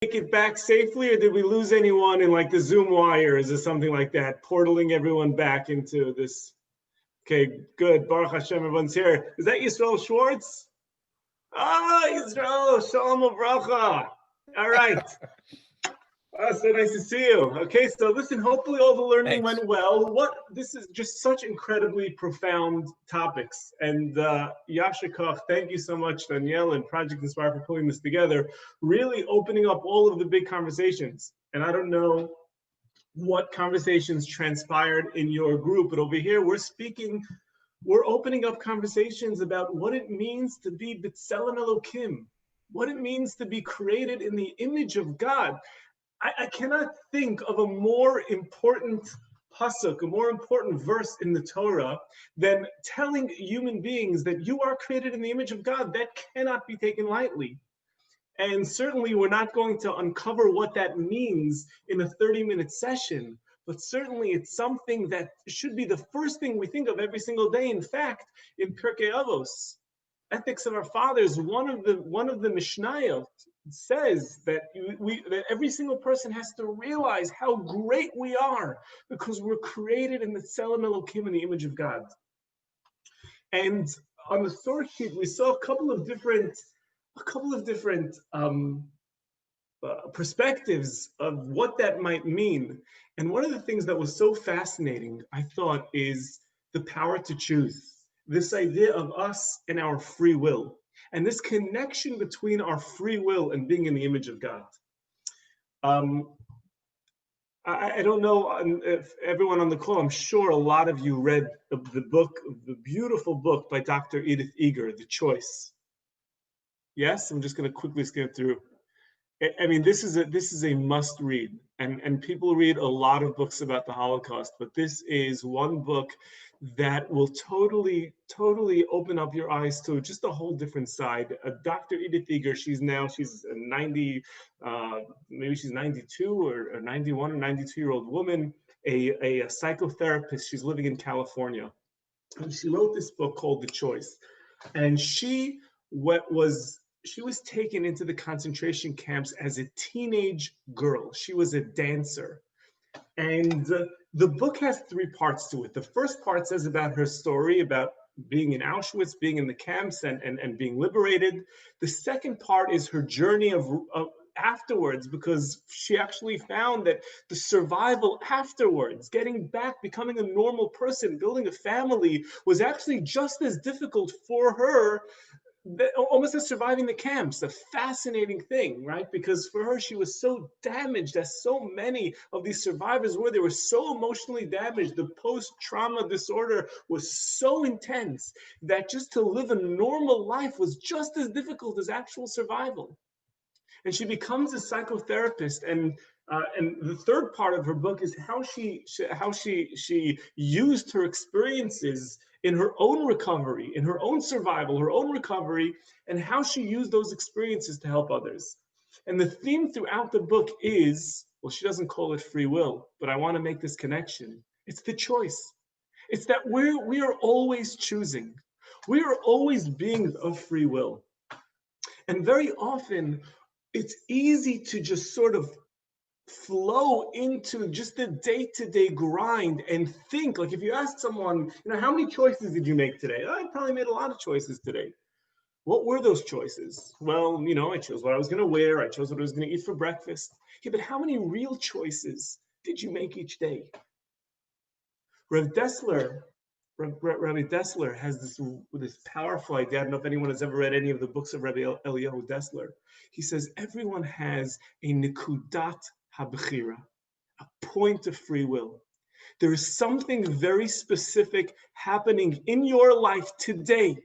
make it back safely, or did we lose anyone in like the Zoom wires or something like that, portaling everyone back into this? Okay, good. Baruch Hashem, everyone's here. Is that Yisrael Schwartz? Ah, Yisrael, Shalom Uvracha. All right. So nice to see you. Okay, so listen, hopefully all the learning went well. This is just such incredibly profound topics. And Yasher Koch, thank you so much, Danielle and Project Inspire for pulling this together, really opening up all of the big conversations. And I don't know what conversations transpired in your group, but over here we're opening up conversations about what it means to be B'Tselem Elokim, what it means to be created in the image of God. I cannot think of a more important pasuk, a more important verse in the Torah than telling human beings that you are created in the image of God. That cannot be taken lightly. And certainly we're not going to uncover what that means in a 30-minute session, but certainly it's something that should be the first thing we think of every single day. In fact, in Pirkei Avos, Ethics of Our Fathers, one of the Mishnayot says that that every single person has to realize how great we are because we're created in the Tselem Elokim, in the image of God. And on the source sheet, we saw a couple of different perspectives of what that might mean. And one of the things that was so fascinating, I thought, is the power to choose. This idea of us and our free will, and this connection between our free will and being in the image of God. I don't know if everyone on the call, I'm sure a lot of you read the beautiful book by Dr. Edith Eger, The Choice. Yes, I'm just going to quickly skim through. I mean, this is a must read, and people read a lot of books about the Holocaust, but this is one book that will totally open up your eyes to just a whole different side. Dr. Edith Eger, she's 90, maybe she's 92 or 91 or 92-year-old woman, a psychotherapist. She's living in California, and she wrote this book called The Choice, and she was taken into the concentration camps as a teenage girl. She was a dancer. And the book has three parts to it. The first part says about her story, about being in Auschwitz, being in the camps and being liberated. The second part is her journey of afterwards, because she actually found that the survival afterwards, getting back, becoming a normal person, building a family, was actually just as difficult for her almost as surviving the camps. A fascinating thing, right? Because for her, she was so damaged, as so many of these survivors were. They were so emotionally damaged. The post-trauma disorder was so intense that just to live a normal life was just as difficult as actual survival. And she becomes a psychotherapist, and the third part of her book is how she used her experiences in her own recovery, in her own survival, her own recovery, and how she used those experiences to help others. And the theme throughout the book is, well, she doesn't call it free will, but I want to make this connection. It's the choice. It's that we are always choosing. We are always beings of free will. And very often, it's easy to just sort of flow into just the day-to-day grind and think, like if you ask someone, how many choices did you make today? Oh, I probably made a lot of choices today. What were those choices? Well, I chose what I was going to wear. I chose what I was going to eat for breakfast. Yeah, but how many real choices did you make each day? Rabbi Dessler has this powerful idea. I don't know if anyone has ever read any of the books of Rabbi Eliyahu Dessler. He says everyone has a nekudat habechira, a point of free will. There is something very specific happening in your life today,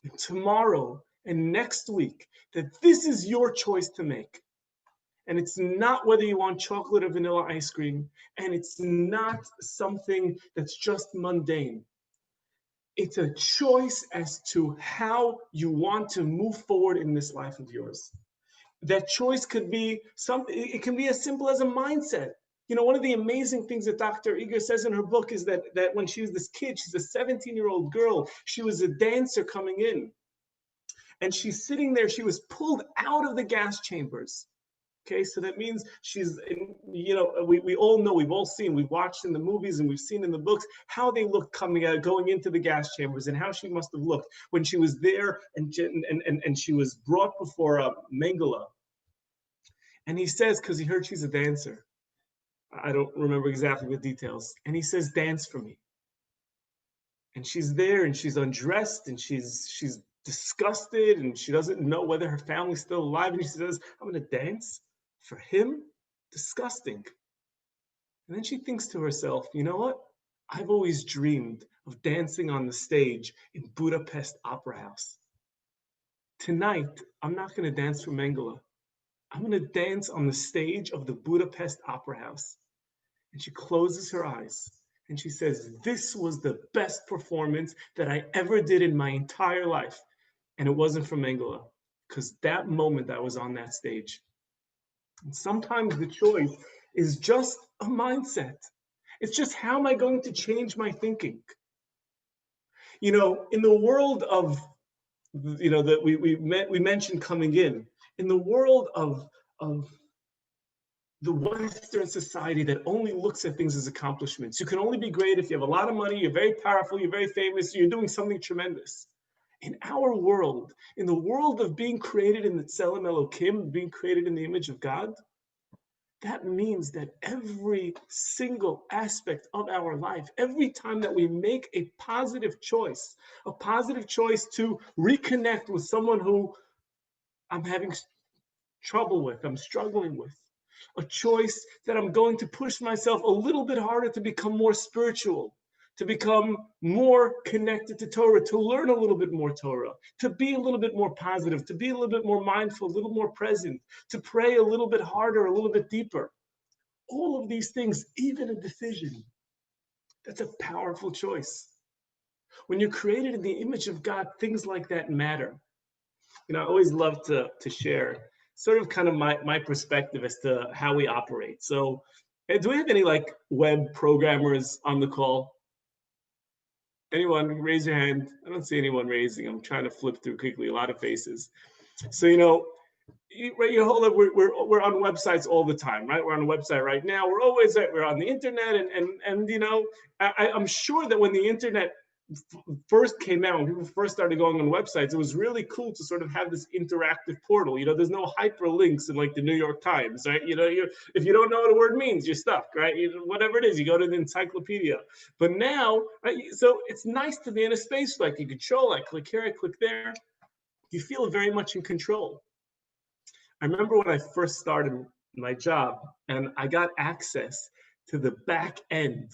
and tomorrow, and next week, that this is your choice to make. And it's not whether you want chocolate or vanilla ice cream, and it's not something that's just mundane. It's a choice as to how you want to move forward in this life of yours. That choice could be something, it can be as simple as a mindset. One of the amazing things that Dr. Eger says in her book is that when she was this kid, she's a 17-year-old girl, she was a dancer coming in. And she's sitting there, she was pulled out of the gas chambers. Okay, so that means she's, we all know, we've all seen, we've watched in the movies and we've seen in the books how they looked coming out, going into the gas chambers, and how she must have looked when she was there and she was brought before Mengele. And he says, because he heard she's a dancer, I don't remember exactly the details, and he says, dance for me. And she's there and she's undressed and she's disgusted and she doesn't know whether her family's still alive. And she says, I'm going to dance for him? Disgusting. And then she thinks to herself, you know what? I've always dreamed of dancing on the stage in Budapest Opera House. Tonight, I'm not going to dance for Mengele. I'm going to dance on the stage of the Budapest Opera House. And she closes her eyes and she says, this was the best performance that I ever did in my entire life. And it wasn't for Mengele, because that moment I was on that stage. And sometimes the choice is just a mindset. It's just, how am I going to change my thinking? In the world of, that we mentioned coming in the world of the Western society that only looks at things as accomplishments. You can only be great if you have a lot of money, you're very powerful, you're very famous, you're doing something tremendous. In our world, in the world of being created in the Tselem Elokim, being created in the image of God, that means that every single aspect of our life, every time that we make a positive choice to reconnect with someone who I'm having trouble with, I'm struggling with, a choice that I'm going to push myself a little bit harder to become more spiritual, to become more connected to Torah, to learn a little bit more Torah, to be a little bit more positive, to be a little bit more mindful, a little more present, to pray a little bit harder, a little bit deeper. All of these things, even a decision, that's a powerful choice. When you're created in the image of God, things like that matter. I always love to share sort of kind of my perspective as to how we operate. So do we have any web programmers on the call? Anyone? Raise your hand. I don't see anyone raising. I'm trying to flip through quickly, a lot of faces. So, we're on websites all the time, right? We're on a website right now. We're on the internet, and I'm sure that when the internet first came out, when people first started going on websites, it was really cool to sort of have this interactive portal. There's no hyperlinks in the New York Times, right? If you don't know what a word means, you're stuck, right? Whatever it is, you go to the encyclopedia. But now, right, so it's nice to be in a space you control. I click here, I click there. You feel very much in control. I remember when I first started my job and I got access to the back end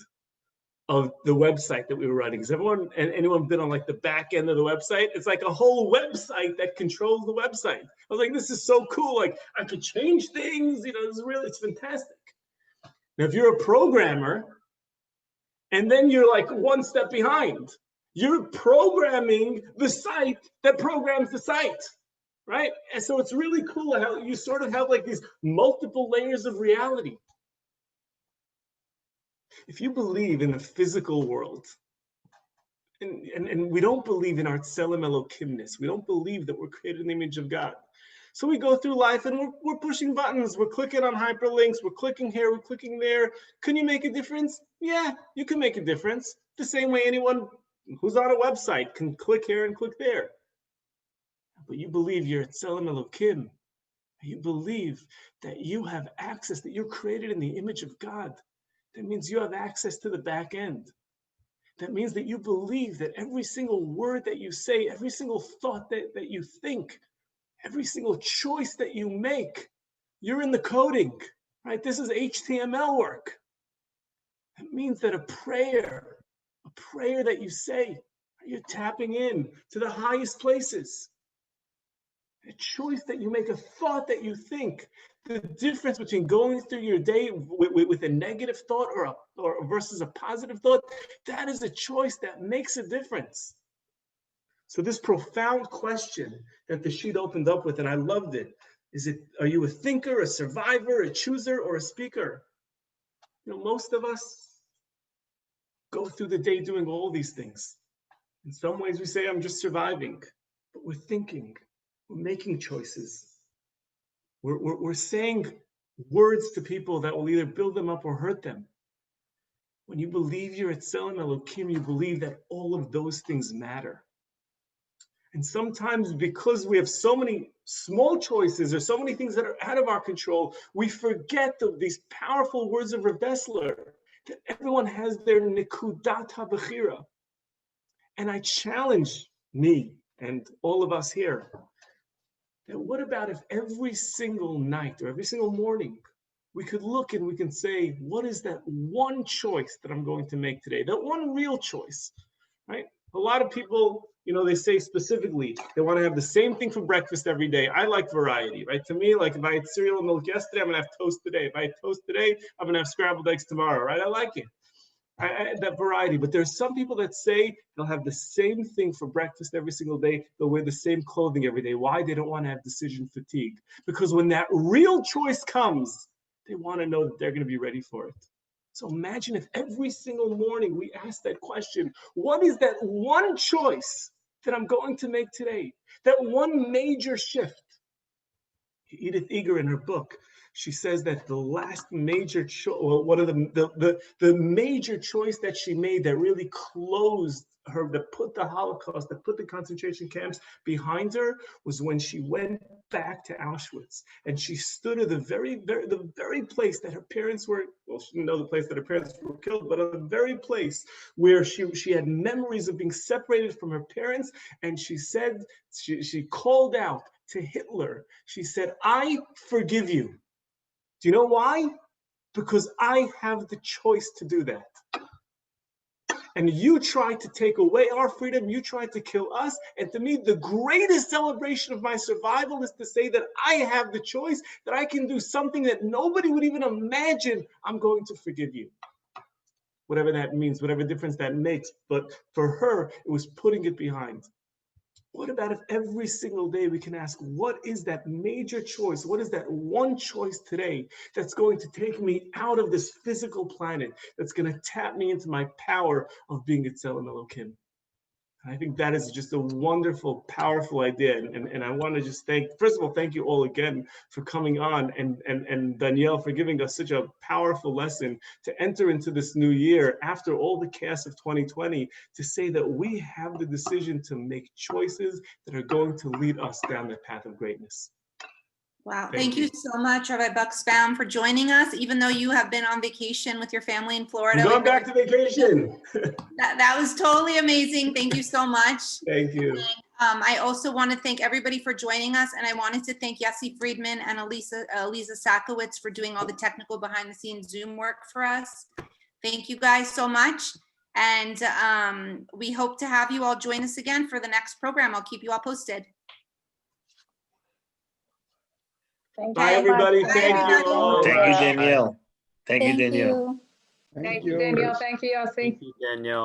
of the website that we were running. Has anyone been on the back end of the website? It's like a whole website that controls the website. I was like, this is so cool. I could change things, it's fantastic. Now, if you're a programmer and then you're one step behind, you're programming the site that programs the site, right? And so it's really cool how you sort of have these multiple layers of reality. If you believe in the physical world, and we don't believe in our Tselem Elokimness, we don't believe that we're created in the image of God. So we go through life and we're pushing buttons, we're clicking on hyperlinks, we're clicking here, we're clicking there. Can you make a difference? Yeah, you can make a difference. The same way anyone who's on a website can click here and click there. But you believe you're Tselem Elokim. You believe that you have access, that you're created in the image of God. That means you have access to the back end. That means that you believe that every single word that you say, every single thought that you think, every single choice that you make, you're in the coding, right? This is HTML work. It means that a prayer that you say, you're tapping in to the highest places. A choice that you make, a thought that you think, the difference between going through your day with a negative thought or versus a positive thought, that is a choice that makes a difference. So this profound question that the sheet opened up with, and I loved it, are you a thinker, a survivor, a chooser, or a speaker? Most of us go through the day doing all these things. In some ways we say, I'm just surviving, but we're thinking. We're making choices. We're saying words to people that will either build them up or hurt them. When you believe you're at Tzelem Elokim, you believe that all of those things matter. And sometimes because we have so many small choices or so many things that are out of our control, we forget these powerful words of Rav Dessler, that everyone has their nikudat habechira. And I challenge me and all of us here, that what about if every single night or every single morning, we could look and we can say, what is that one choice that I'm going to make today? That one real choice, right? A lot of people, they say specifically, they want to have the same thing for breakfast every day. I like variety, right? To me, like if I had cereal and milk yesterday, I'm going to have toast today. If I had toast today, I'm going to have scrambled eggs tomorrow, right? I like it. That variety. But there's some people that say they'll have the same thing for breakfast every single day. They'll wear the same clothing every day. Why? They don't want to have decision fatigue. Because when that real choice comes, they want to know that they're going to be ready for it. So imagine if every single morning we ask that question, what is that one choice that I'm going to make today? That one major shift. Edith Eger in her book, she says that the last major choice, one of the major choice that she made that really closed her, that put the Holocaust, that put the concentration camps behind her, was when she went back to Auschwitz and she stood at the very place that her parents were. Well, she didn't know the place that her parents were killed, but the very place where she had memories of being separated from her parents, and she said, she called out to Hitler. She said, I forgive you. Do you know why? Because I have the choice to do that. And you tried to take away our freedom. You tried to kill us. And to me, the greatest celebration of my survival is to say that I have the choice, that I can do something that nobody would even imagine. I'm going to forgive you. Whatever that means, whatever difference that makes. But for her, it was putting it behind. What about if every single day we can ask, what is that major choice? What is that one choice today that's going to take me out of this physical planet, that's going to tap me into my power of being at Tzelem Elokim? I think that is just a wonderful, powerful idea. And I want to just first of all, thank you all again for coming on, and Danielle for giving us such a powerful lesson to enter into this new year after all the chaos of 2020, to say that we have the decision to make choices that are going to lead us down the path of greatness. Wow. Thank you so much, Rabbi Buxbaum, for joining us, even though you have been on vacation with your family in Florida. I'm going back to vacation. That was totally amazing. Thank you so much. Thank you. And, I also want to thank everybody for joining us. And I wanted to thank Yossi Friedman and Elisa Sakowitz for doing all the technical behind the scenes Zoom work for us. Thank you guys so much. And we hope to have you all join us again for the next program. I'll keep you all posted. Bye, everybody. Thank you all. Thank you, Danielle. Thank you, Danielle. Thank you, Danielle. Thank you, Yossi. Thank you, Danielle.